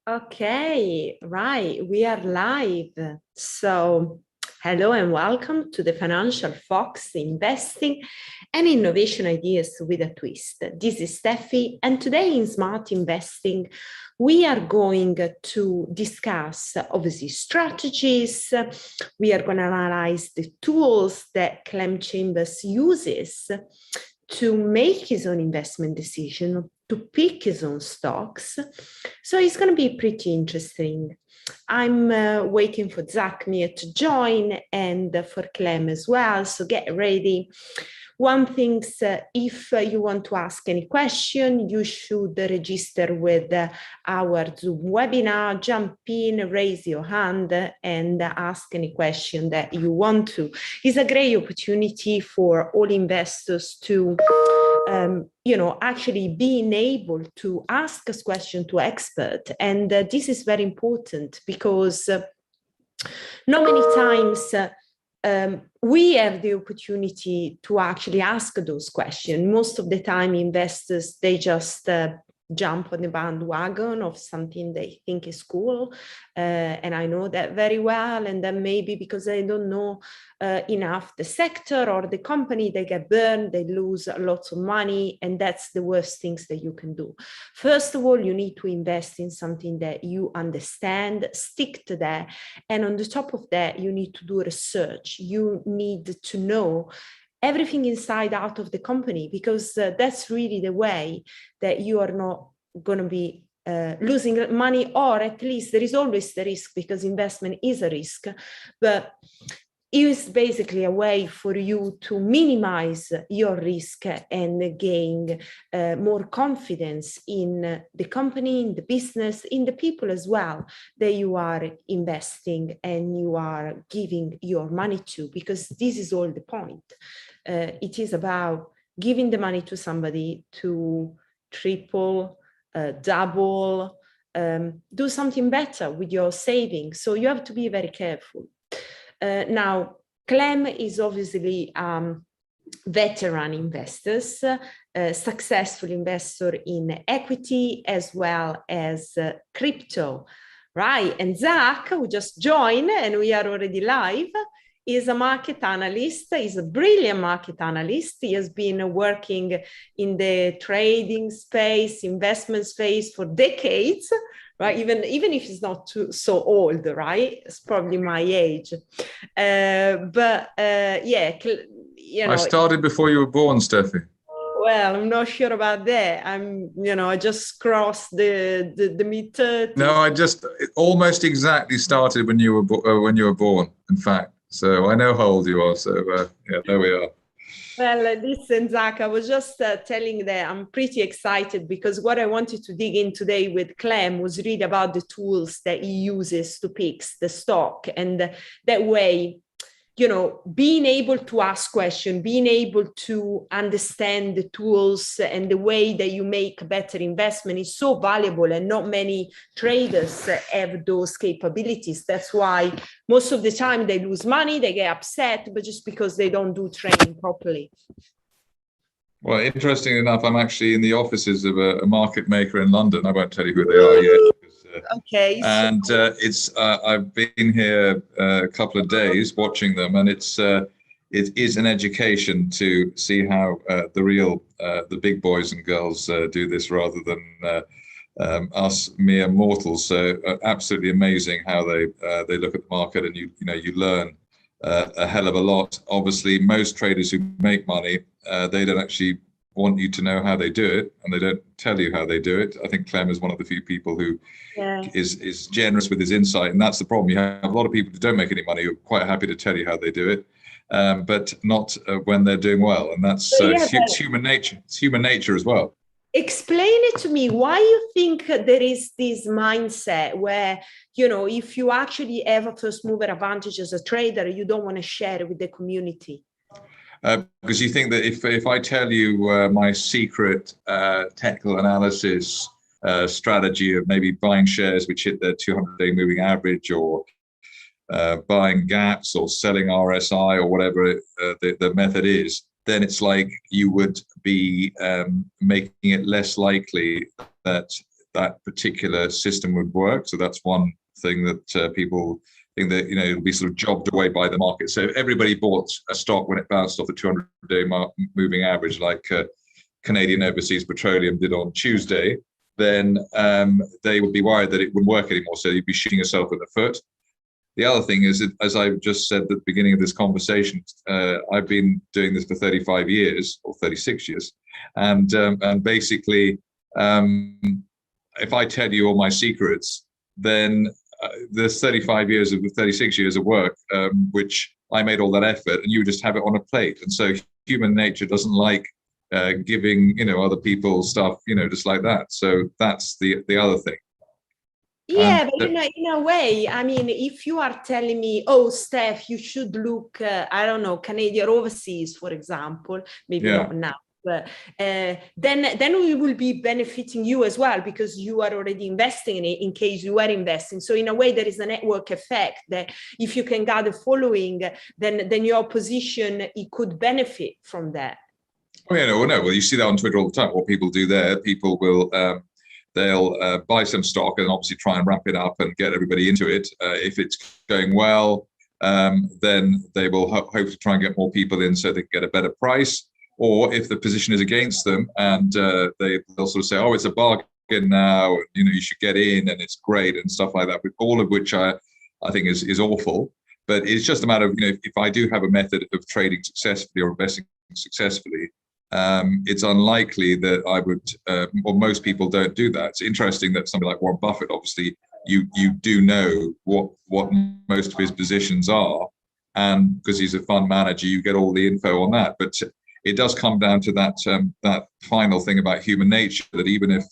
Okay, right. We are live. So, hello and welcome to the Financial Fox Investing and Innovation Ideas with a Twist. This is Steffi, and today in Smart Investing, we are going to discuss obviously strategies. We are going to analyze the tools that Clem Chambers uses to make his own investment decision, to pick his own stocks. So it's going to be pretty interesting. I'm waiting for Zak Mir to join and for Clem as well. So get ready. One thing, if you want to ask any question, you should register with our Zoom webinar. Jump in, raise your hand, and ask any question that you want to. It's a great opportunity for all investors to actually being able to ask a question to expert. And this is very important because not many times we have the opportunity to actually ask those questions. Most of the time, investors, they just jump on the bandwagon of something they think is cool. And I know that very well. And then maybe because they don't know enough the sector or the company, they get burned, they lose lots of money. And that's the worst things that you can do. First of all, you need to invest in something that you understand, stick to that. And on the top of that, you need to do research. You need to know everything inside out of the company, because that's really the way that you are not going to be losing money, or at least there is always the risk, because investment is a risk, but it is basically a way for you to minimize your risk and gain more confidence in the company, in the business, in the people as well that you are investing and you are giving your money to, because this is all the point. It is about giving the money to somebody to triple, double, do something better with your savings. So you have to be very careful. Now, Clem is obviously veteran investors, successful investor in equity as well as crypto, right? And Zak, who just joined, and we are already live, is a market analyst. He's a brilliant market analyst. He has been working in the trading space, investment space for decades, right? Even if he's not so old, right? It's probably my age. I started before you were born, Steffi. Well, I'm not sure about that. I just crossed the mid-30s. No, I just almost exactly started when you were born, in fact. So I know how old you are. So there we are. Well, listen, Zak, I was just telling that I'm pretty excited, because what I wanted to dig in today with Clem was read about the tools that he uses to pick the stock. And that way, being able to ask questions, being able to understand the tools and the way that you make better investment is so valuable, and not many traders have those capabilities. That's why most of the time they lose money, they get upset, but just because they don't do training properly. Well, interesting enough, I'm actually in the offices of a market maker in London. I won't tell you who they are yet. Okay. And I've been here a couple of days watching them, and it is an education to see how the big boys and girls do this, rather than us mere mortals. So absolutely amazing how they look at the market, and you learn a hell of a lot. Obviously, most traders who make money, they don't actually want you to know how they do it, and they don't tell you how they do it. I think Clem is one of the few people who is generous with his insight, and that's the problem. You have a lot of people who don't make any money who are quite happy to tell you how they do it, but not when they're doing well, and that's it's human nature. It's human nature as well. Explain it to me. Why you think there is this mindset where, if you actually have a first mover advantage as a trader, you don't want to share it with the community? Because you think that if I tell you my secret technical analysis strategy of maybe buying shares which hit their 200-day moving average, or buying gaps, or selling RSI, or whatever the method is, then it's like you would be making it less likely that that particular system would work. So that's one thing that people think that, it'll be sort of jobbed away by the market. So if everybody bought a stock when it bounced off the 200-day moving average, like Canadian Overseas Petroleum did on Tuesday, then they would be worried that it wouldn't work anymore. So you'd be shooting yourself in the foot. The other thing is, that, as I've just said at the beginning of this conversation, I've been doing this for 35 years or 36 years. And basically, if I tell you all my secrets, then there's 36 years of work, which I made all that effort, and you just have it on a plate. And so human nature doesn't like giving, other people stuff, just like that. So that's the other thing. Yeah, but in a way, I mean, if you are telling me, oh, Steph, you should look, I don't know, Canadian Overseas, for example, maybe not now, but then we will be benefiting you as well, because you are already investing in it in case you are investing. So in a way, there is a network effect that if you can gather following, then your position, it could benefit from that. Oh, yeah, no, well, you see that on Twitter all the time. What people do there, people will... they'll buy some stock and obviously try and wrap it up and get everybody into it. If it's going well, then they will hope to try and get more people in so they can get a better price. Or if the position is against them and they'll sort of say, oh, it's a bargain now, you should get in and it's great and stuff like that, all of which I think is awful. But it's just a matter of, if I do have a method of trading successfully or investing successfully, it's unlikely that I would, or most people don't do that. It's interesting that somebody like Warren Buffett, obviously, you do know what most of his positions are, and because he's a fund manager, you get all the info on that. But it does come down to that final thing about human nature, that even if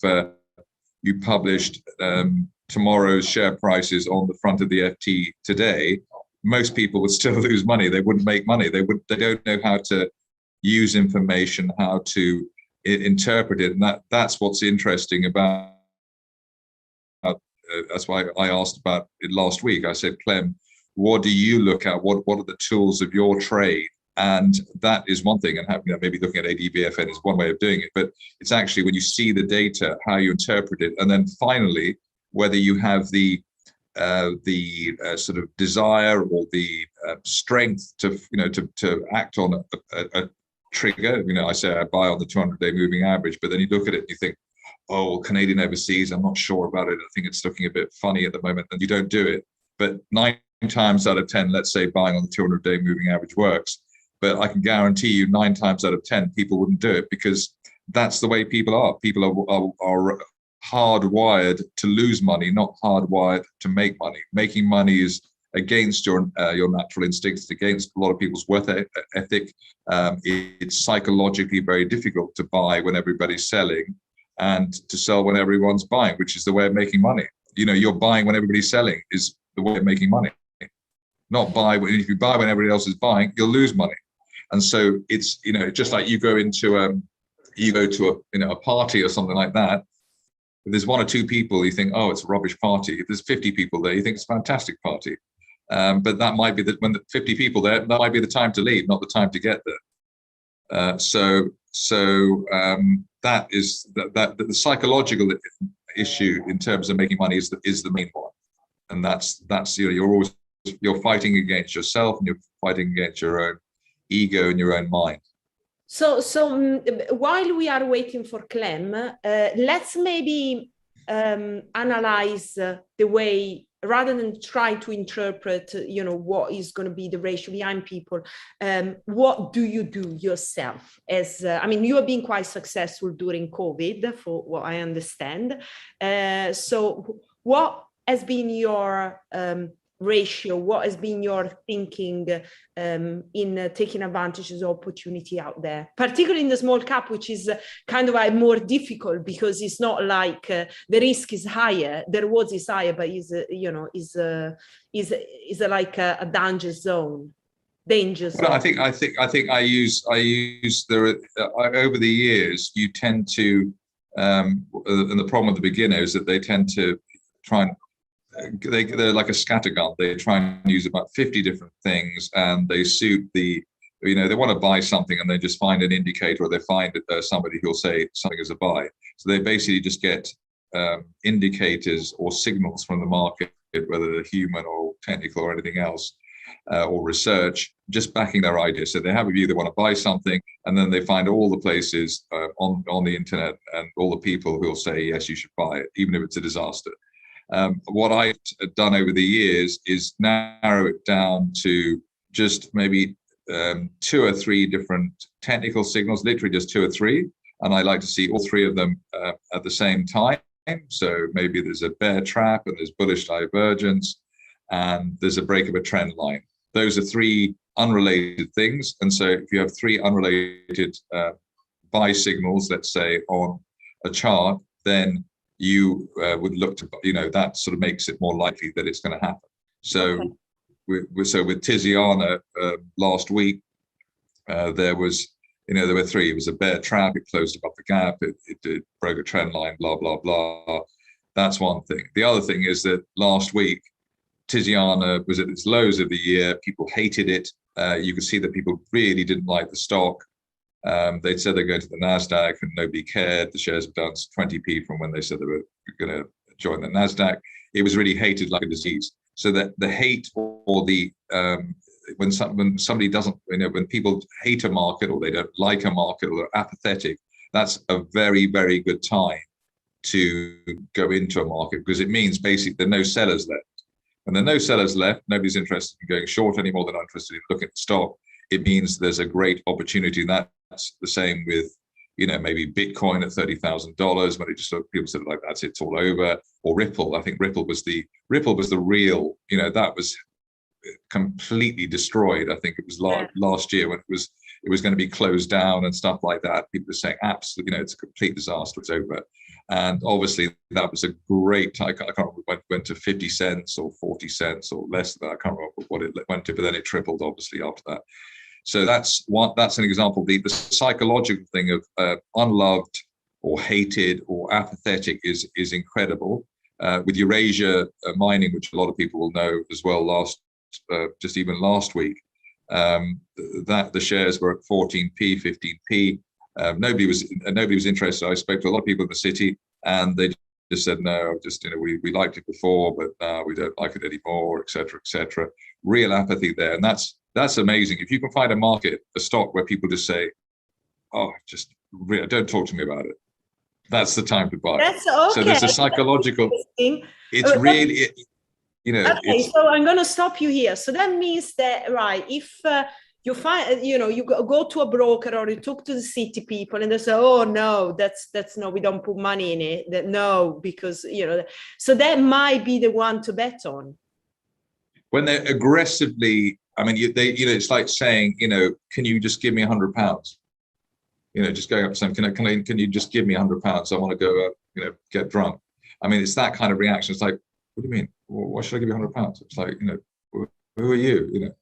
you published tomorrow's share prices on the front of the FT today, most people would still lose money. They wouldn't make money. They don't know how to use information, how to interpret it, and that's what's interesting about. That's why I asked about it last week. I said, Clem, what do you look at? What are the tools of your trade? And that is one thing. And maybe looking at ADVFN is one way of doing it, but it's actually when you see the data, how you interpret it, and then finally whether you have the sort of desire or the strength to act on a trigger. I say I buy on the 200-day moving average, but then you look at it and you think, oh, Canadian Overseas, I'm not sure about it. I think it's looking a bit funny at the moment, and you don't do it. But 9 times out of 10, let's say buying on the 200-day moving average works, but I can guarantee you 9 times out of 10 people wouldn't do it, because that's the way people are. People are hardwired to lose money, not hardwired to make money. Making money is against your natural instincts, against a lot of people's work ethic. It's psychologically very difficult to buy when everybody's selling and to sell when everyone's buying, which is the way of making money. You're buying when everybody's selling is the way of making money. Not buy when, if you buy when everybody else is buying, you'll lose money. And so it's, just like you go to a party or something like that. If there's 1 or 2 people, you think, oh, it's a rubbish party. If there's 50 people there, you think it's a fantastic party. But that might be when the 50 people there, that might be the time to leave, not the time to get there. So that is the psychological issue in terms of making money is the main one, and that's you're fighting against yourself, and you're fighting against your own ego and your own mind. So while we are waiting for Clem, let's maybe analyze the way, rather than try to interpret, what is going to be the ratio behind people. What do you do yourself? You have been quite successful during COVID, for what I understand. So what has been your ratio? What has been your thinking in taking advantage of the opportunity out there, particularly in the small cap, which is kind of more difficult because it's not like the risk is higher. The reward is higher, but is like a danger zone. Well, I think I use over the years, you tend to and the problem with the beginner is that they tend to try and they're like a scattergun. They try and use about 50 different things, and they suit they want to buy something and they just find an indicator, or they find somebody who'll say something is a buy. So they basically just get indicators or signals from the market, whether they're human or technical or anything else, or research, just backing their idea. So they have a view, they want to buy something, and then they find all the places on the internet and all the people who will say, yes, you should buy it, even if it's a disaster. What I've done over the years is narrow it down to just maybe 2 or 3 different technical signals, literally just 2 or 3. And I like to see all 3 of them at the same time. So maybe there's a bear trap and there's bullish divergence and there's a break of a trend line. Those are 3 unrelated things. And so if you have 3 unrelated buy signals, let's say on a chart, then you would look to, that sort of makes it more likely that it's going to happen. So, with Tiziana last week, there was, there were 3. It was a bear trap. It closed above the gap. It broke a trend line. Blah blah blah. That's one thing. The other thing is that last week, Tiziana was at its lows of the year. People hated it. You could see that people really didn't like the stock. They'd said they're going to the NASDAQ and nobody cared. The shares have done 20p from when they said they were going to join the NASDAQ. It was really hated like a disease. So that the hate or the when somebody doesn't, when people hate a market or they don't like a market or they're apathetic, that's a very, very good time to go into a market, because it means basically there are no sellers left. When there are no sellers left, nobody's interested in going short anymore. They're not interested in looking at the stock. It means there's a great opportunity. And that's the same with, maybe Bitcoin at $30,000 when it just people said like, that's it, it's all over. Or Ripple. I think Ripple was the real, that was completely destroyed. I think it was last year when it was going to be closed down and stuff like that. People were saying absolutely, it's a complete disaster, it's over. And obviously that was a great time. I can't remember when it went to 50 cents or 40 cents or less than that. I can't remember what it went to, but then it tripled obviously after that. So that's an example. The psychological thing of unloved or hated or apathetic is incredible. With Eurasia mining, which a lot of people will know as well, just even last week, that the shares were at 14p, 15p. Nobody was interested. I spoke to a lot of people in the city, and they just said no. Just we liked it before, but we don't like it anymore, etc., etc. Real apathy there, and that's amazing. If you can find a stock where people just say, "Oh, just don't talk to me about it," that's the time to buy. That's okay. So there's a psychological. It's really. Okay, so I'm going to stop you here. So that means that, right, if you find, you go to a broker or you talk to the city people and they say, oh, no, that's no, we don't put money in it. No, because, so that might be the one to bet on. When they're aggressively, it's like saying, can you just give me £100? Just going up to someone, can you just give me £100? I want to go, get drunk. It's that kind of reaction. It's like, what do you mean? Well, why should I give you £100? It's like, who are you?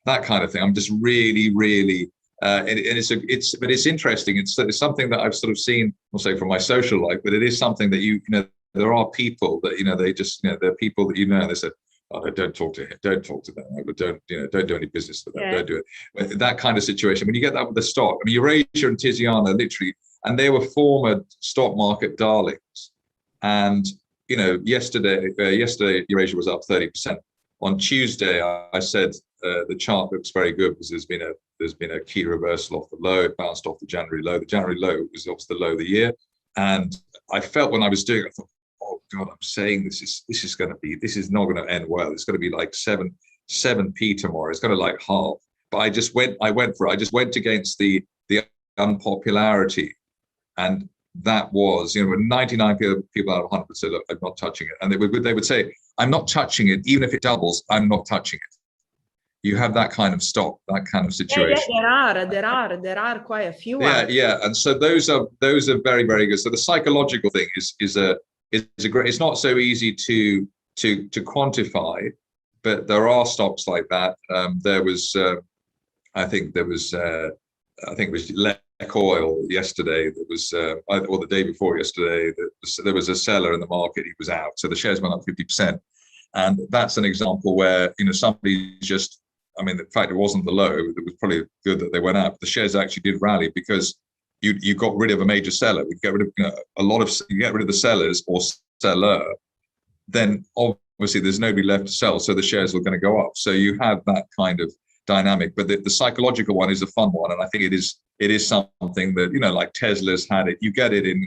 That kind of thing. I'm just really, really, but it's interesting. It's something that I've sort of seen, I'll say from my social life, but it is something that there are people that they just there are people that and they said, oh, no, don't talk to him, don't talk to them, don't do any business with them, don't do it. That kind of situation. When you get that with the stock, Eurasia and Tiziana literally, and they were former stock market darlings, and yesterday Eurasia was up 30%. On Tuesday, I said the chart looks very good because there's been a key reversal off the low. It bounced off the January low. The January low was obviously the low of the year, and I felt when I was doing it, I thought, oh God, I'm saying this is not going to end well. It's going to be like 7p tomorrow. It's going to like half. But I went for it. I just went against the unpopularity, and that was, when 99 people out of 100 said, look, I'm not touching it. And they would say, I'm not touching it. Even if it doubles, I'm not touching it. You have that kind of stock, that kind of situation. Yeah, there are quite a few. Yeah. And so those are very, very good. So the psychological thing is a great, it's not so easy to quantify, but there are stocks like that. There was, I think it was Oil yesterday, that was or the day before yesterday, there was a seller in the market, he was out, so the shares went up 50%. And that's an example where somebody just, in fact it wasn't the low, it was probably good that they went up. The shares actually did rally because you got rid of a major seller, we get rid of you get rid of the sellers or seller, then obviously there's nobody left to sell, so the shares are going to go up. So you have that kind of dynamic, but the psychological one is a fun one, and I think it is something that, like Tesla's had it. You get it in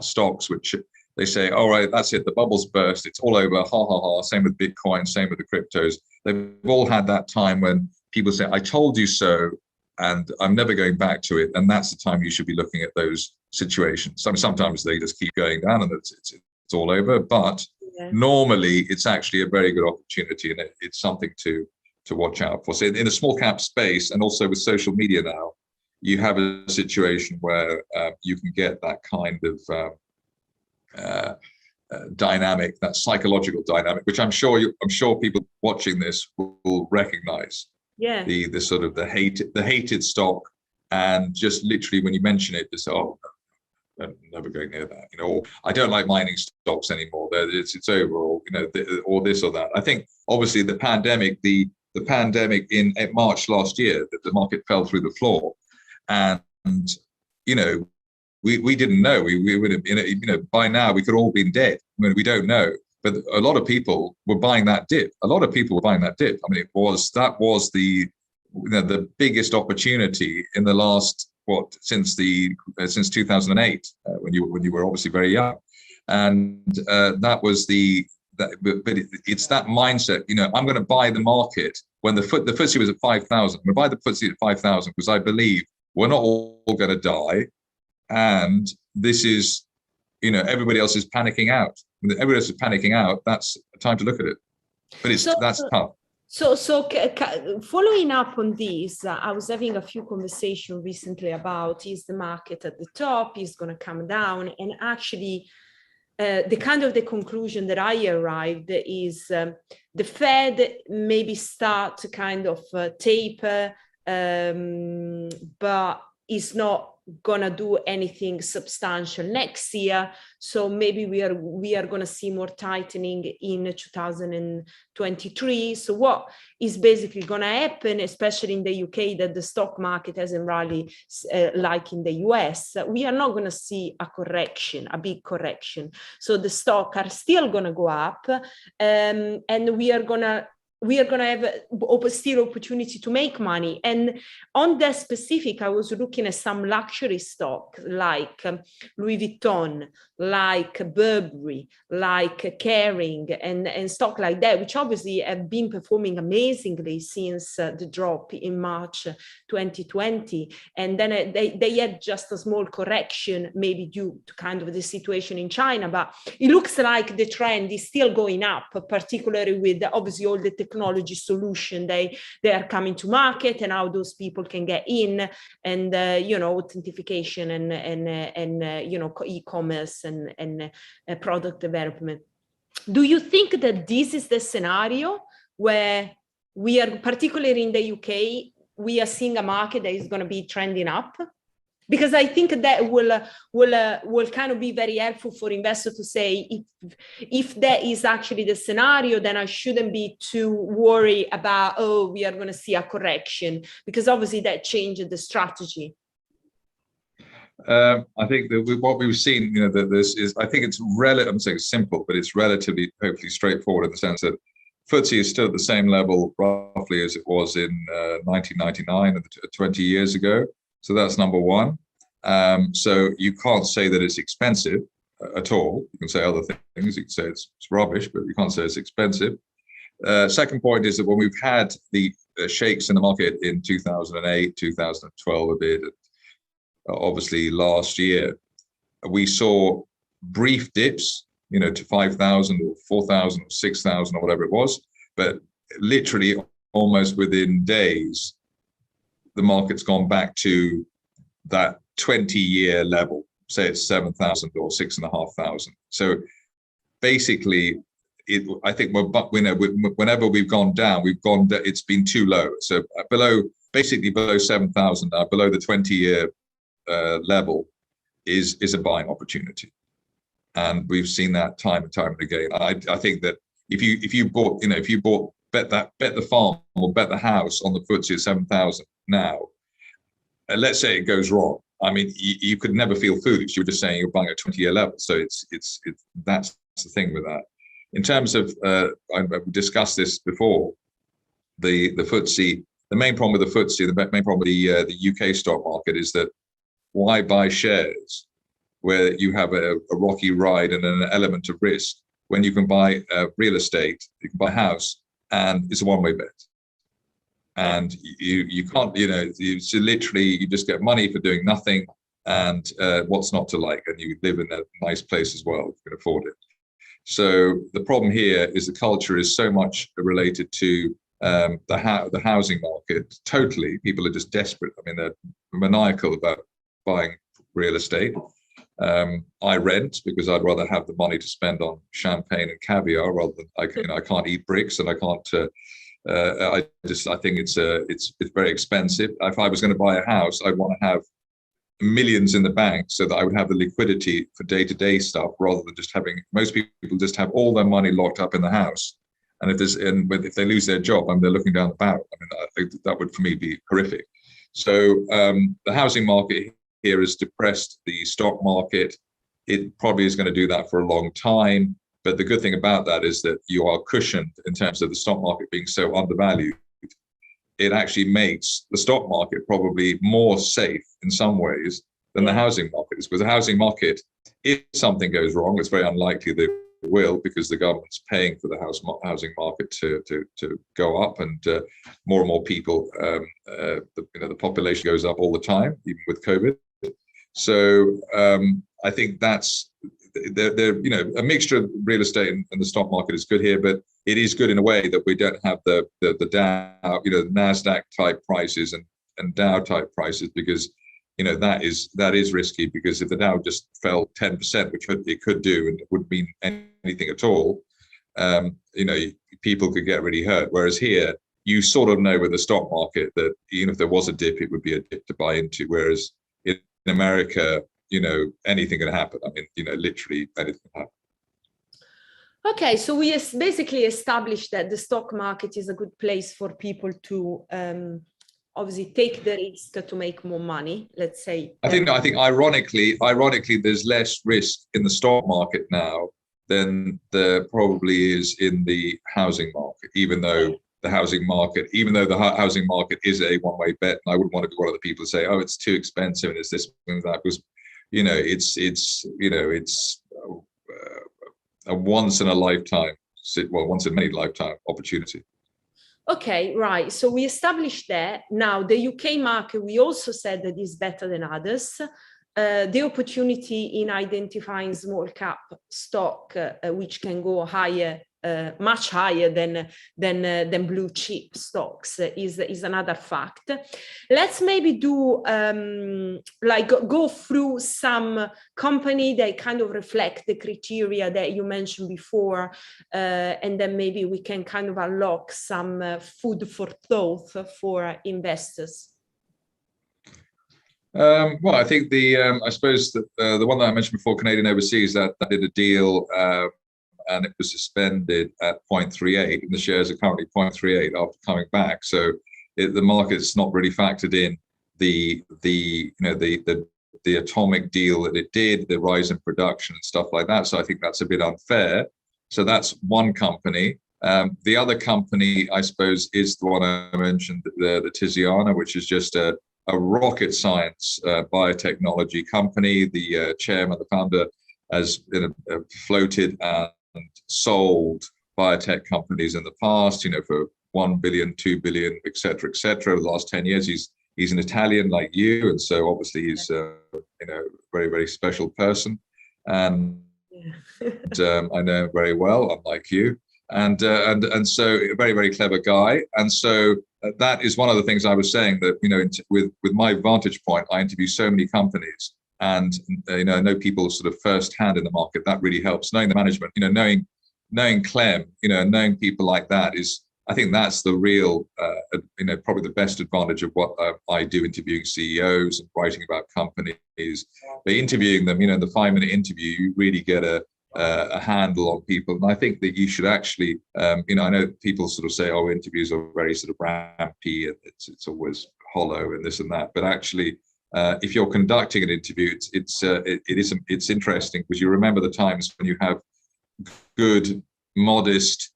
stocks, which they say, all right, that's it, the bubble's burst, it's all over, ha ha ha. Same with Bitcoin, same with the cryptos. They've all had that time when people say, I told you so, and I'm never going back to it. And that's the time you should be looking at those situations. I mean, sometimes they just keep going down and it's all over, but normally it's actually a very good opportunity, and it's something to watch out for. So in a small cap space, and also with social media now, you have a situation where you can get that kind of dynamic, that psychological dynamic, which I'm sure people watching this will recognize. Yeah. The sort of the hated stock, and just literally when you mention it, just I'm never going near that. Or I don't like mining stocks anymore. It's over, or or this or that. I think obviously the pandemic, the pandemic in March last year, that the market fell through the floor, and we didn't know. We would have, by now we could all been dead. I mean, we don't know. But a lot of people were buying that dip. I mean, that was the biggest opportunity in the last since 2008, when you were obviously very young, and that was but it's that mindset. I'm going to buy the market when the FTSE was at 5,000. I'm going to buy the FTSE at 5,000 because I believe we're not all going to die, and this is, everybody else is panicking out. When everybody else is panicking out, that's time to look at it. But that's tough. So following up on this, I was having a few conversations recently about, is the market at the top, is going to come down? And actually, the conclusion that I arrived is the Fed maybe start to kind of taper, but is not gonna do anything substantial next year. So maybe we are gonna see more tightening in 2023. So what is basically gonna happen, especially in the UK, that the stock market hasn't rallied like in the US, we are not gonna see a big correction. So the stock are still gonna go up, and we are gonna have still opportunity to make money. And on that specific, I was looking at some luxury stock like Louis Vuitton, like Burberry, like Kering, and stock like that, which obviously have been performing amazingly since the drop in March 2020. And then they had just a small correction, maybe due to kind of the situation in China, but it looks like the trend is still going up, particularly with obviously all the technology solution they are coming to market, and how those people can get in, and authentication and e-commerce and product development. Do you think that this is the scenario where we are, particularly in the UK, we are seeing a market that is going to be trending up? Because I think that will kind of be very helpful for investors to say, if that is actually the scenario, then I shouldn't be too worried about, we are going to see a correction, because obviously that changed the strategy. I think that what we've seen, that this is, I think it's I'm saying simple, but it's relatively, hopefully, straightforward in the sense that FTSE is still at the same level roughly as it was in 1999, 20 years ago. So that's number one. So you can't say that it's expensive at all. You can say other things. You can say it's rubbish, but you can't say it's expensive. Second point is that when we've had the shakes in the market in 2008, 2012 a bit, obviously last year, we saw brief dips, to 5,000 or 4,000 or 6,000 or whatever it was. But literally almost within days, the market's gone back to that 20-year level, say it's 7,000 or 6,500. So basically, I think whenever we've gone down, it's been too low. So basically below 7,000 now, below the 20-year level is a buying opportunity, and we've seen that time and time and again. I think that if you bought bet the farm or bet the house on the FTSE at 7,000 now, let's say it goes wrong, I mean, you could never feel foolish. You were just saying you're buying at 20-year level. So it's that's the thing with that. In terms of, I've discussed this before, the FTSE, the main problem with the FTSE, the main problem with the UK stock market is that why buy shares where you have a rocky ride and an element of risk when you can buy real estate, you can buy a house, and it's a one-way bet. And you can't, it's literally, you just get money for doing nothing, and what's not to like, and you live in a nice place as well, if you can afford it. So the problem here is the culture is so much related to the housing market. Totally, people are just desperate. I mean, they're maniacal about buying real estate. I rent because I'd rather have the money to spend on champagne and caviar rather than I can't eat bricks, and I can't. I think it's very expensive. If I was going to buy a house, I'd want to have millions in the bank so that I would have the liquidity for day-to-day stuff rather than just having, most people just have all their money locked up in the house. And if they lose their job and they're looking down the barrel, I mean, I think that would for me be horrific. So the housing market here has depressed the stock market. It probably is going to do that for a long time. But the good thing about that is that you are cushioned in terms of the stock market being so undervalued. It actually makes the stock market probably more safe in some ways than the housing market is. Because the housing market, if something goes wrong, it's very unlikely that it will, because the government's paying for the housing market to go up, and more and more people, the population goes up all the time, even with COVID. So I think that's a mixture of real estate and the stock market is good here, but it is good in a way that we don't have the Dow, the Nasdaq type prices and Dow type prices, because that is risky, because if the Dow just fell 10%, which it could do, and it wouldn't mean anything at all, people could get really hurt. Whereas here, you sort of know with the stock market that even if there was a dip, it would be a dip to buy into. Whereas in America, anything can happen. I mean, literally anything can happen. Okay, so we basically established that the stock market is a good place for people to obviously take the risk to make more money, let's say. I think ironically, there's less risk in the stock market now than there probably is in the housing market, even though the housing market is a one-way bet. And I wouldn't want to be one of the people who say, oh, it's too expensive and it's this and that, because it's a once in a many lifetime opportunity. Okay, right. So we established that. Now, the UK market, we also said that is better than others. The opportunity in identifying small cap stock, which can go higher, much higher than blue chip stocks, is another fact. Let's maybe do go through some company that kind of reflect the criteria that you mentioned before, and then maybe we can kind of unlock some food for thought for investors. Well, I think I suppose the one that I mentioned before, Canadian Overseas, that did a deal. And it was suspended at 0.38, and the shares are currently 0.38 after coming back. So the market's not really factored in the atomic deal that it did, the rise in production and stuff like that. So I think that's a bit unfair. So that's one company. The other company, I suppose, is the one I mentioned, the Tiziana, which is just a rocket science biotechnology company. The chairman, the founder, has floated and sold biotech companies in the past, for 1 billion, 2 billion, et cetera, over the last 10 years. He's an Italian like you, and so obviously he's a very, very special person, and I know him very well, unlike you, and so a very, very clever guy. And so that is one of the things I was saying, that with my vantage point, I interview so many companies, and I know people sort of firsthand in the market. That really helps. Knowing the management, knowing Clem, knowing people like that is, I think that's the real, probably the best advantage of what I do, interviewing CEOs and writing about companies. But interviewing them, the 5-minute interview, you really get a handle on people. And I think that you should actually, I know people sort of say, oh, interviews are very sort of rampy and it's always hollow and this and that. But actually, if you're conducting an interview, it's interesting because you remember the times when you have good, modest,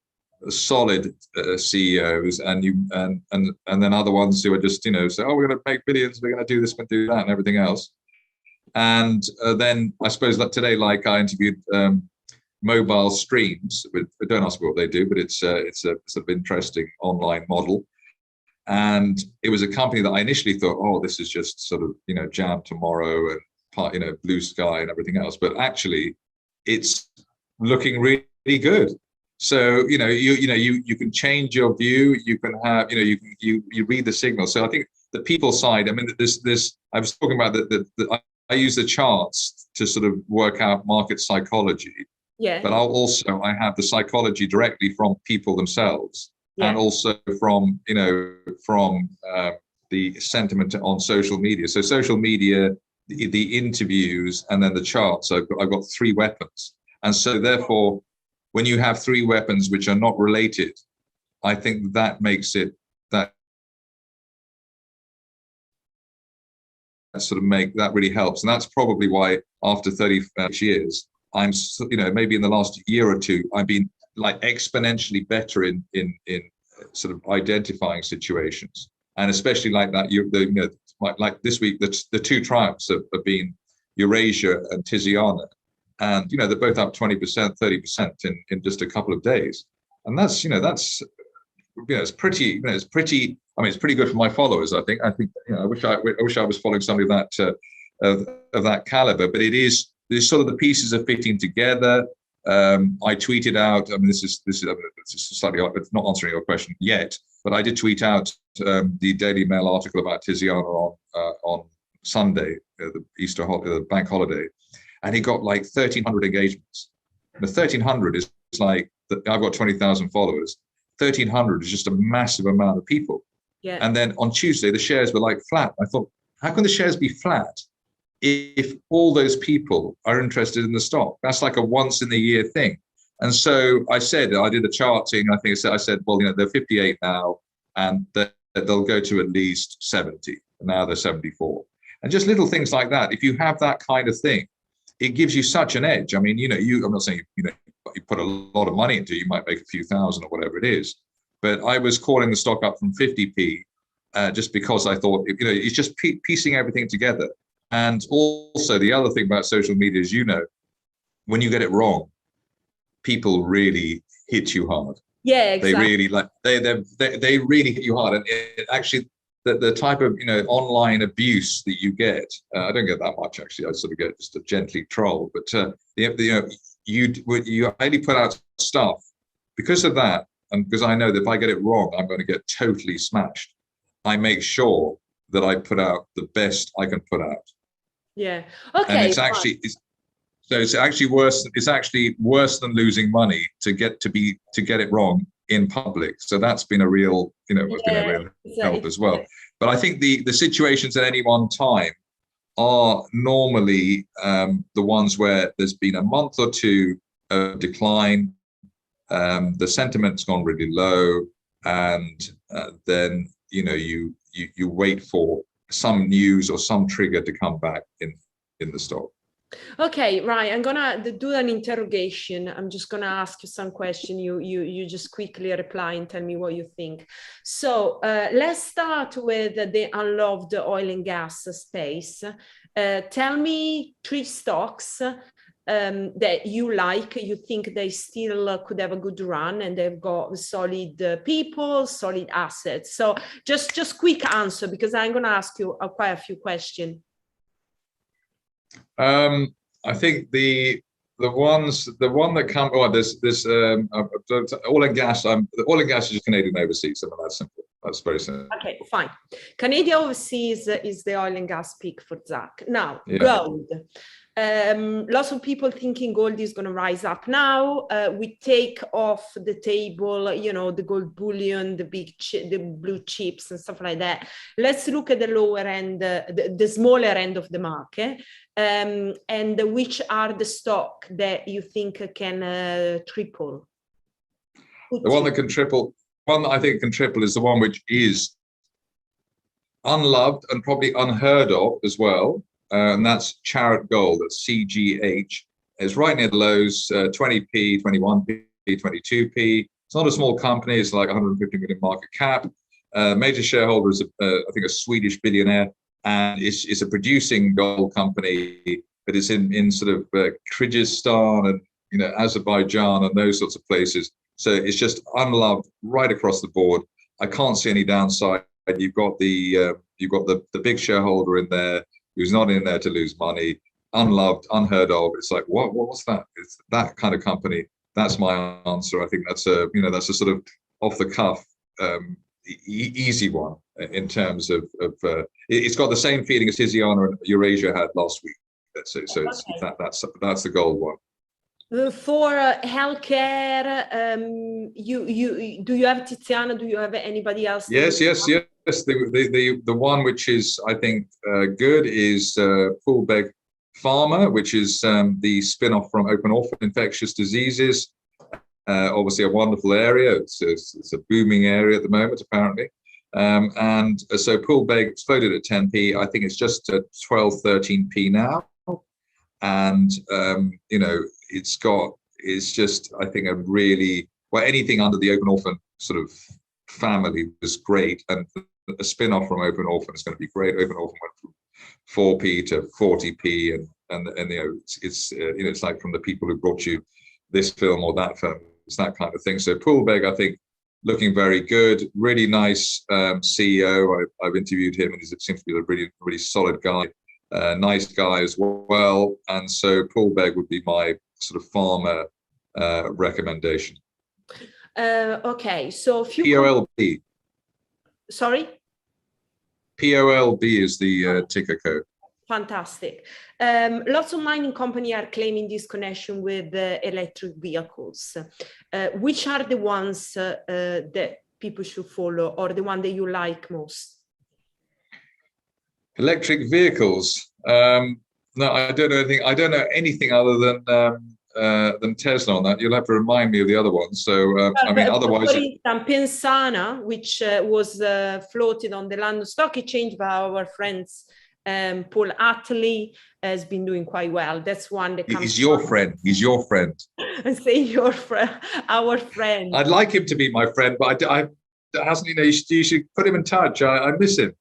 solid CEOs, and then other ones who are just, say, oh, we're going to make billions, we're going to do this, we're going to do that, and everything else. And then I suppose that today, like I interviewed Mobile Streams, don't ask me what they do, but it's a sort of interesting online model. And it was a company that I initially thought, oh, this is just sort of, jam tomorrow and, blue sky and everything else. But actually, it's looking really good. So, you can change your view. You can have, you read the signal. So I think the people side, I mean, I was talking about I use the charts to sort of work out market psychology. Yeah. But I have the psychology directly from people themselves. Yeah. And also from the sentiment on social media. So social media, the interviews, and then the charts. I've got three weapons. And so therefore, when you have three weapons which are not related, I think that makes it that really helps. And that's probably why after 30 years, I'm, maybe in the last year or two, I've been like exponentially better in sort of identifying situations, and especially like that. Like this week, the two triumphs have been Eurasia and Tiziana, and they're both up 20%, 30% in just a couple of days, and that's it's pretty. It's pretty. I mean, it's pretty good for my followers. I think. I wish I was following somebody of that caliber, but it is. There's sort of the pieces are fitting together. I tweeted out. I mean, this is slightly. It's not answering your question yet, but I did tweet out the Daily Mail article about Tiziana on Sunday, the Easter holiday, the bank holiday, and he got like 1,300 engagements. The 1,300 is like I've got 20,000 followers. 1,300 is just a massive amount of people. Yeah. And then on Tuesday, the shares were like flat. I thought, how can the shares be flat if all those people are interested in the stock? That's like a once in a year thing. And so I did a charting. I said, well, they're 58 now, and they'll go to at least 70. And now they're 74. And just little things like that. If you have that kind of thing, it gives you such an edge. I mean, I'm not saying, you put a lot of money into it, you might make a few thousand or whatever it is. But I was calling the stock up from 50p just because I thought, it's just piecing everything together. And also the other thing about social media is, when you get it wrong, people really hit you hard. Yeah, exactly. They really hit you hard. And it actually, the type of, online abuse that you get, I don't get that much actually. I sort of get just a gently troll, but you only put out stuff because of that. And because I know that if I get it wrong, I'm going to get totally smashed. I make sure that I put out the best I can put out. Yeah. Okay. And it's actually worse. It's actually worse than losing money to get it wrong in public. So that's been a real, been a real help as well. But I think the situations at any one time are normally the ones where there's been a month or two of decline. The sentiment's gone really low, and then you wait for some news or some trigger to come back in the stock. Okay, right. I'm gonna do an interrogation. I'm just gonna ask you some question. You just quickly reply and tell me what you think. So let's start with the unloved oil and gas space. Tell me 3 stocks that you think they still could have a good run, and they've got solid people, solid assets. So just quick answer, because I'm going to ask you quite a few questions. I think the one that come. Oh, there's oil and gas. The oil and gas is just Canadian overseas. I mean, that's simple. That's very simple. Okay, fine. Canadian overseas is the oil and gas pick for Zak. Now, yeah. Gold. Lots of people thinking gold is going to rise up now. We take off the table, the gold bullion, the blue chips and stuff like that. Let's look at the lower end, the smaller end of the market, and which are the stock that you think can triple? The one that can triple. One that I think can triple is the one which is unloved and probably unheard of as well, and that's Charit Gold. That's CGH. It's right near the lows, 20p, 21p, 22p. It's not a small company. It's like 150 million market cap. Major shareholder is, I think, a Swedish billionaire, and it's a producing gold company, but it's in sort of Kyrgyzstan and Azerbaijan and those sorts of places. So it's just unloved right across the board. I can't see any downside. You've got the big shareholder in there who's not in there to lose money. Unloved, unheard of. It's like what's that? It's that kind of company. That's my answer. I think that's a sort of off the cuff, easy one in terms of it's got the same feeling as Tiziana and Eurasia had last week. So okay. That's the gold one. For healthcare, do you have Tiziana? Do you have anybody else? Yes. The one which is, I think, good is Poolbeg Pharma, which is the spin-off from Open Orphan Infectious Diseases. Obviously a wonderful area. It's a booming area at the moment, apparently. And so Poolbeg exploded at 10p. I think it's just at 12, 13p now. And, it's just, I think, a really, well, anything under the Open Orphan sort of family was great. And a spin-off from Open Orphan is going to be great. Open Orphan went from 4p to 40p. And it's like from the people who brought you this film or that film. It's that kind of thing. So Poolbeg, I think, looking very good. Really nice CEO. I've interviewed him, and he seems to be a really solid guy. Nice guy as well. And so Poolbeg would be my sort of pharma recommendation. Okay, so POLB. Sorry? POLB is the ticker code. Fantastic. Lots of mining companies are claiming this connection with electric vehicles. Which are the ones that people should follow, or the one that you like most? Electric vehicles. No, I don't know anything. I don't know anything other than Tesla on that. You'll have to remind me of the other ones. So I mean, otherwise, Pensana, which was floated on the London Stock Exchange by our friends. Paul Attlee has been doing quite well. That's one that comes. He's your friend. He's your friend. I say your friend, our friend. I'd like him to be my friend, but I hasn't. You should put him in touch. I miss him.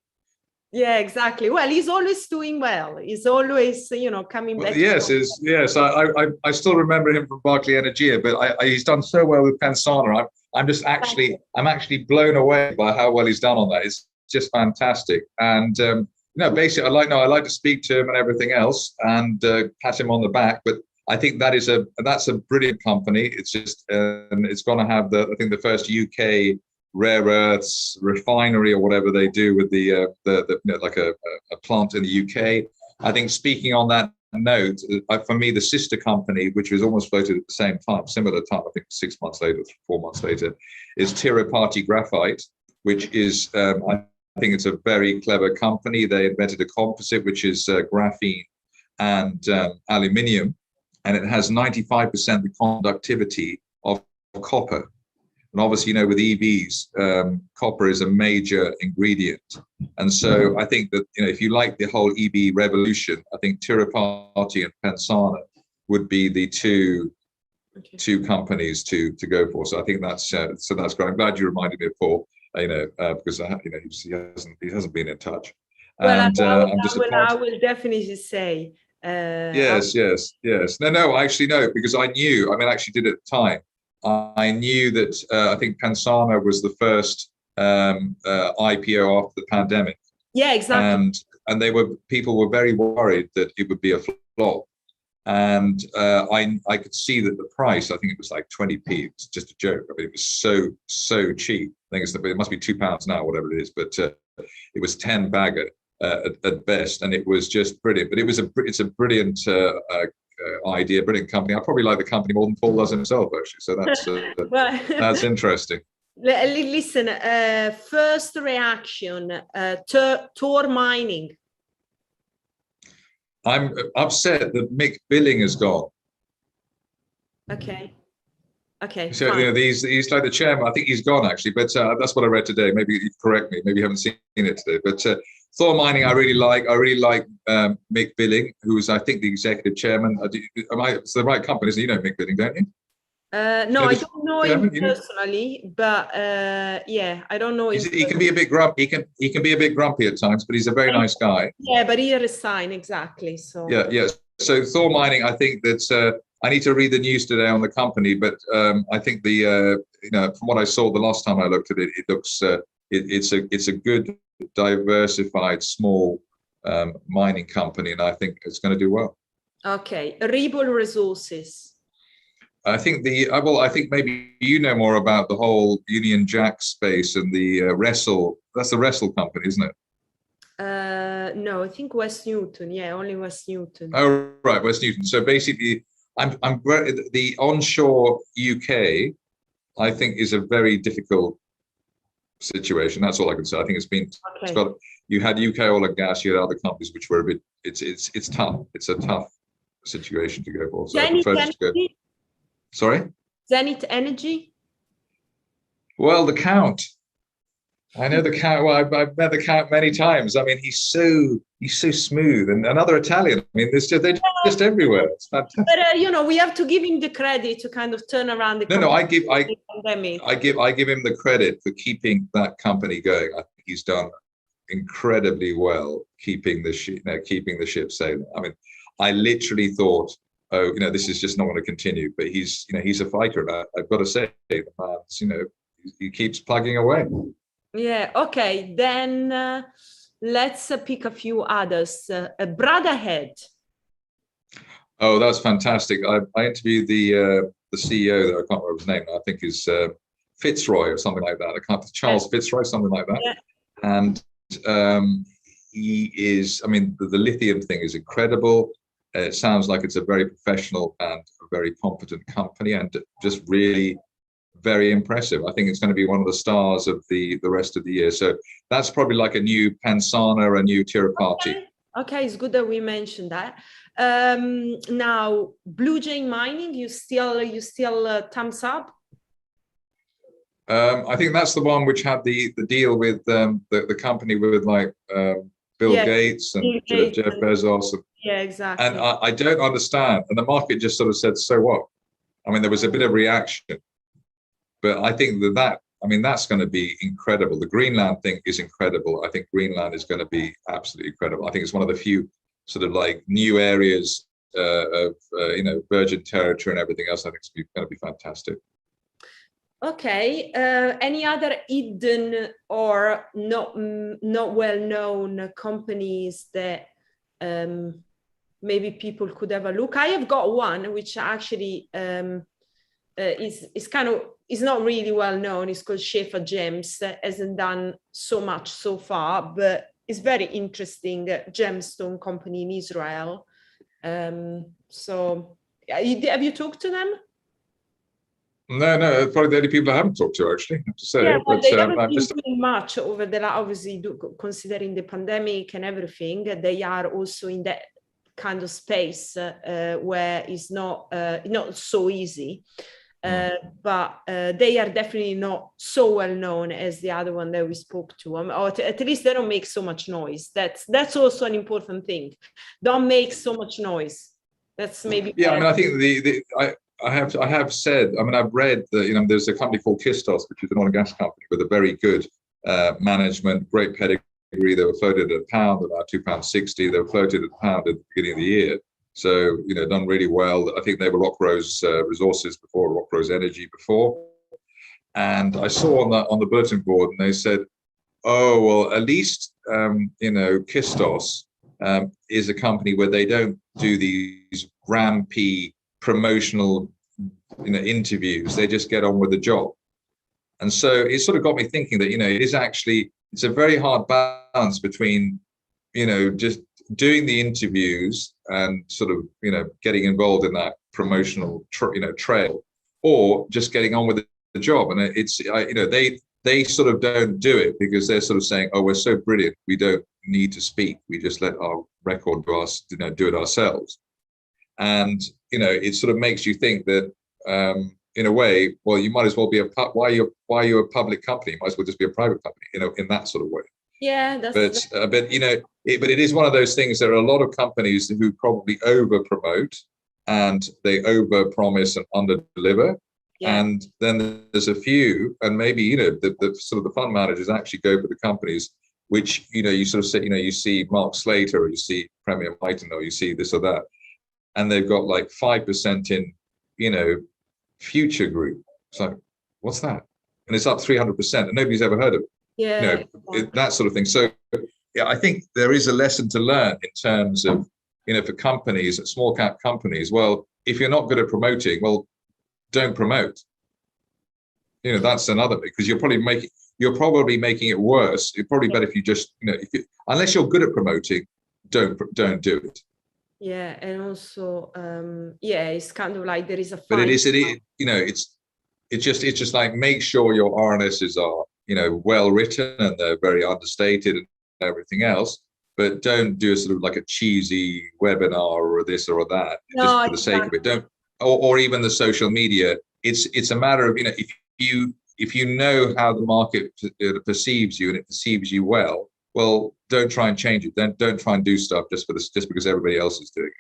Yeah, exactly. Well, he's always doing well. He's always, coming back. Yes. I still remember him from Barclay Energia, but he's done so well with Pensana. I'm actually blown away by how well he's done on that. It's just fantastic. And basically, I like to speak to him and everything else, and pat him on the back. But I think that's a brilliant company. It's just it's going to have the first UK rare earths refinery or whatever they do with the like a plant in the UK. I think, speaking on that note, for me, the sister company, which was almost floated at the same time, similar time, I think 6 months later, 4 months later, is Tirupati Graphite, which is I think it's a very clever company. They invented a composite, which is graphene and aluminium, and it has 95% the conductivity of copper. And obviously, with EVs, copper is a major ingredient. And so I think that, if you like the whole EV revolution, I think Tirupati and Pensana would be the two companies to go for. So I think that's great. I'm glad you reminded me of Paul, because he hasn't been in touch. Well, I will definitely say. Yes. No, actually, no, because I actually did at the time. I knew that I think Pensana was the first IPO after the pandemic. Yeah, exactly. And people were very worried that it would be a flop. And I could see that the price, I think it was like 20p. It was just a joke. I mean, it was so cheap. I think it must be £2 now, whatever it is. But it was 10 bagger at best, and it was just brilliant. But it's a brilliant idea, brilliant company. I probably like the company more than Paul does himself, actually. So that's that's interesting. Listen, first reaction, Tor Mining. I'm upset that Mick Billing is gone. Okay. Okay, So fine. he's like the chairman. I think he's gone actually, but that's what I read today. Maybe you correct me. Maybe you haven't seen it today. But Thor Mining, I really like. I really like Mick Billing, who is I think the executive chairman. It's the right company. So you know Mick Billing, don't you? No, I don't know him Chairman, you know? personally, but yeah, I don't know him He can be a personally. bit grumpy. He can be a bit grumpy at times, but he's a very nice guy. Yeah, but he resigned exactly. So Yeah. So Thor Mining, I think that I need to read the news today on the company, but I think from what I saw the last time I looked at it, it looks it's a good diversified small mining company, and I think it's going to do well. okay, Rebel Resources. I think I think maybe you know more about the whole Union Jack space and the Wrestle. That's the Wrestle company, isn't it? No, I think West Newton. Yeah, only West Newton. Oh, right, West Newton. So basically, the onshore UK, I think, is a very difficult situation. That's all I can say. I think Okay. you had UK oil and gas, you had other companies which were a bit. It's tough. It's a tough situation to go for. So I Zenith prefer just to go. Energy. Sorry. Zenith Energy. Well, the Count. I know the Count. Well, I've met the Count many times. I mean, he's so smooth, and another Italian. I mean, they're just everywhere. It's fantastic. But we have to give him the credit to kind of turn around the No. pandemic. I give him the credit for keeping that company going. I think he's done incredibly well keeping the ship sailing. I mean, I literally thought, oh, this is just not going to continue. But he's a fighter. And I've got to say, the man's, he keeps plugging away. Yeah. Okay. Then let's pick a few others. Brotherhead. Oh, that's fantastic. I interviewed the CEO there. I can't remember his name. I think is Fitzroy or something like that. I can't. Charles Fitzroy, something like that. Yeah. And he is. I mean, the lithium thing is incredible. It sounds like it's a very professional and a very competent company, and just really very impressive. I think it's going to be one of the stars of the rest of the year. So that's probably like a new Pansana, a new Tirupati. Okay, it's good that we mentioned that. Now, Blue Jay Mining, you still thumbs up? I think that's the one which had the deal with the company with like Bill Gates and Jeff Bezos. Yeah, exactly. And I don't understand. And the market just sort of said, so what? I mean, there was a bit of reaction. But I think that's going to be incredible. The Greenland thing is incredible. I think Greenland is going to be absolutely incredible. I think it's one of the few sort of like new areas of virgin territory and everything else. I think it's going to be fantastic. Okay. Any other hidden or not well-known companies that maybe people could have a look? I have got one which actually is not really well known. It's called Schaefer Gems. Hasn't done so much so far, but it's very interesting gemstone company in Israel. So have you talked to them? No, probably the only people I haven't talked to, actually, I have to say. Yeah, but they haven't been just doing much over there, obviously, considering the pandemic and everything. They are also in that kind of space where it's not so easy. But they are definitely not so well known as the other one that we spoke to. Or at least they don't make so much noise. That's also an important thing. Don't make so much noise. That's maybe. Yeah, I mean, I think I have said. I mean, I've read that there's a company called Kistos, which is an oil and gas company with a very good management, great pedigree. They were floated at £1, about £2.60. They were floated at £1 at the beginning of the year. So, done really well. I think they were Rockrose Resources before, Rockrose Energy before. And I saw on the bulletin board, and they said, oh, well, at least, Kistos is a company where they don't do these rampy promotional, interviews. They just get on with the job. And so it sort of got me thinking that, it's a very hard balance between, just doing the interviews and sort of getting involved in that promotional trail, or just getting on with the job. And it's they sort of don't do it because they're sort of saying, oh, we're so brilliant, we don't need to speak, we just let our record do us do it ourselves. And it sort of makes you think that in a way, well, you might as well be why you're a public company, you might as well just be a private company, in that sort of way. Yeah, but it is one of those things. There are a lot of companies who probably over promote and they over promise and under deliver. Yeah. And then there's a few, and maybe the sort of the fund managers actually go for the companies which you sort of say, you see Mark Slater, or you see Premier Mighton, or you see this or that, and they've got like 5% in Future Group. It's like, what's that? And it's up 300%, and nobody's ever heard of it. Yeah, That sort of thing. So yeah, I think there is a lesson to learn in terms of for companies, small cap companies. Well, if you're not good at promoting, well, don't promote. That's another bit, because you're probably making it worse. It's probably better if you just unless you're good at promoting, don't do it. Yeah, and also it's kind of like there is a but it's just like, make sure your RNSs are well written and they're very understated and everything else, but don't do a sort of like a cheesy webinar or this or that just for the sake of it. Don't, or even the social media. It's a matter of if you know how the market perceives you and it perceives you well, don't try and change it. Don't try and do stuff just because everybody else is doing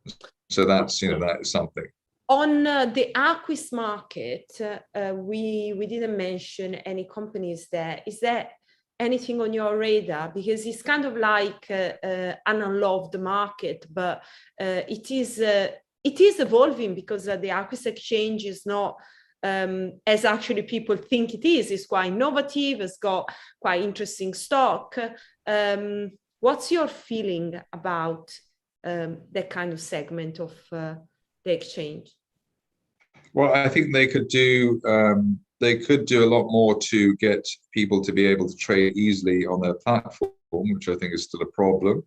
it. So that's that is something. On the Aquis market, we didn't mention any companies there. Is there anything on your radar? Because it's kind of like an unloved market, but it is evolving, because the Aquis exchange is not as actually people think it is. It's quite innovative. It's got quite interesting stock. What's your feeling about that kind of segment of the exchange? Well, I think they could do a lot more to get people to be able to trade easily on their platform, which I think is still a problem.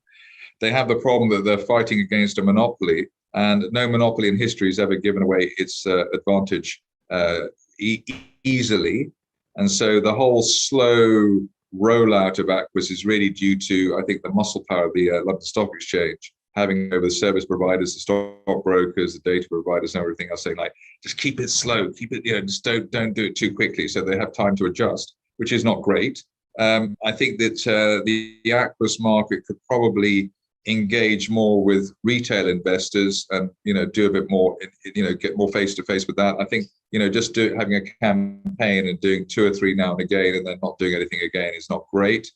They have the problem that they're fighting against a monopoly, and no monopoly in history has ever given away its advantage easily. And so the whole slow rollout of Aquis is really due to, I think, the muscle power of the London Stock Exchange, having over the service providers, the stock brokers, the data providers, and everything else, saying like, just keep it slow, keep it, just don't do it too quickly, so they have time to adjust, which is not great. I think that the Aquis market could probably engage more with retail investors and do a bit more, get more face to face with that. I think just having a campaign and doing 2 or 3 now and again and then not doing anything again is not great.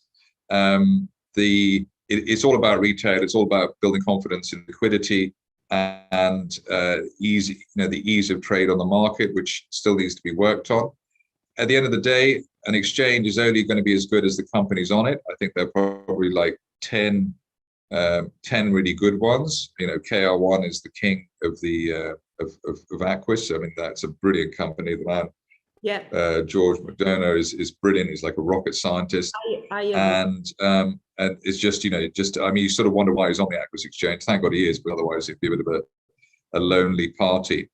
It's all about retail. It's all about building confidence in liquidity and the ease of trade on the market, which still needs to be worked on. At the end of the day, an exchange is only going to be as good as the companies on it. I think there are probably like 10 really good ones. KR1 is the king of the of Aquis. I mean, that's a brilliant company. The man, George McDonough is brilliant. He's like a rocket scientist. And it's just I mean, you sort of wonder why he's on the Aquis exchange. Thank God he is, but otherwise it'd be a bit of a lonely party.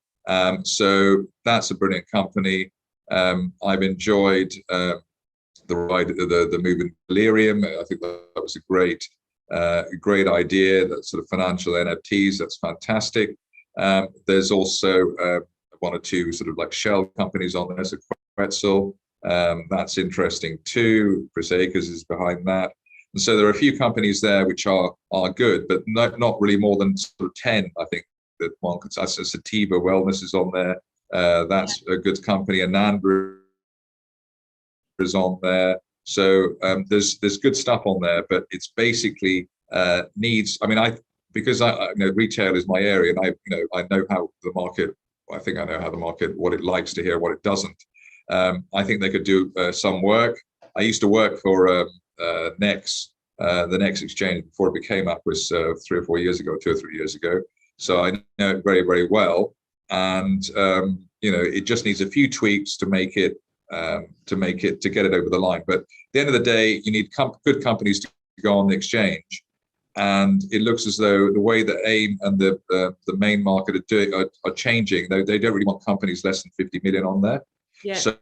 So that's a brilliant company. I've enjoyed the ride, the move in Delirium. I think that was a great idea. That sort of financial NFTs, that's fantastic. There's also 1 or 2 sort of like shell companies on there. So Quetzal, that's interesting too. Chris Akers is behind that. And so there are a few companies there which are good, but not really more than sort of 10, I think, that one could. Sativa Wellness is on there. That's a good company. Anandra is on there. So there's good stuff on there, but it's basically needs. I mean, because retail is my area, and I know how the market. I think I know how the market, what it likes to hear, what it doesn't. I think they could do some work. I used to work for Nex, the Nex exchange, before it became Aquis 3 or 4 years ago, 2 or 3 years ago. So I know it very, very well. And it just needs a few tweaks to make it to get it over the line. But at the end of the day, you need good companies to go on the exchange. And it looks as though the way that AIM and the main market are changing. They don't really want companies less than 50 million on there. Yeah. So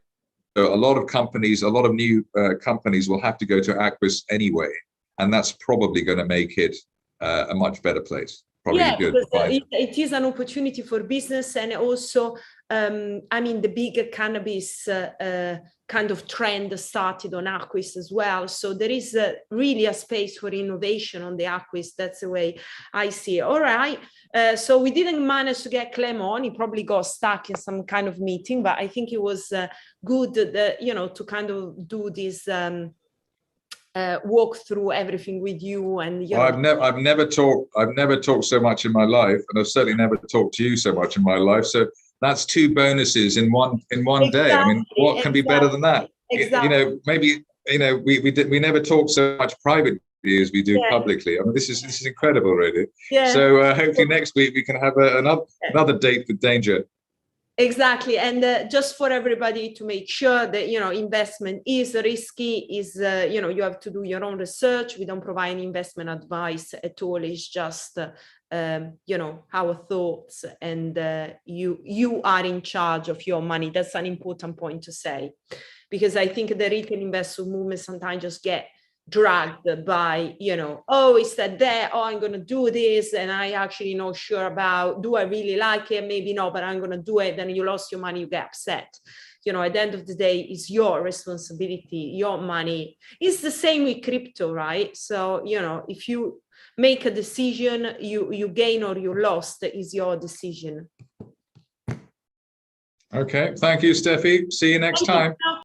a lot of companies, a lot of new companies will have to go to Aquis anyway, and that's probably going to make it a much better place. Probably because it is an opportunity for business, and also I mean, the bigger cannabis kind of trend started on Aquis as well. So there is really a space for innovation on the Aquis. That's the way I see it. All right. So we didn't manage to get Clem on. He probably got stuck in some kind of meeting, but I think it was good, to kind of do this walk through everything with you. And I've never talked so much in my life, and I've certainly never talked to you so much in my life. So that's 2 bonuses in one day. I mean, what can be better than that? Exactly. Maybe we never talk so much privately as we do publicly. I mean, this is incredible, really. So hopefully next week we can have another date with danger. Exactly. And just for everybody to make sure that, investment is risky, you have to do your own research. We don't provide investment advice at all. It's just, our thoughts, and you are in charge of your money. That's an important point to say, because I think the retail investor movement sometimes just get dragged by, oh, it's that there, oh, I'm going to do this, and I actually not sure about, do I really like it? Maybe not, but I'm going to do it. Then you lost your money, you get upset. At the end of the day, it's your responsibility, your money. It's the same with crypto, right? So, if you make a decision, you gain or you lost, is your decision. Okay, thank you, Steffi. See you next time.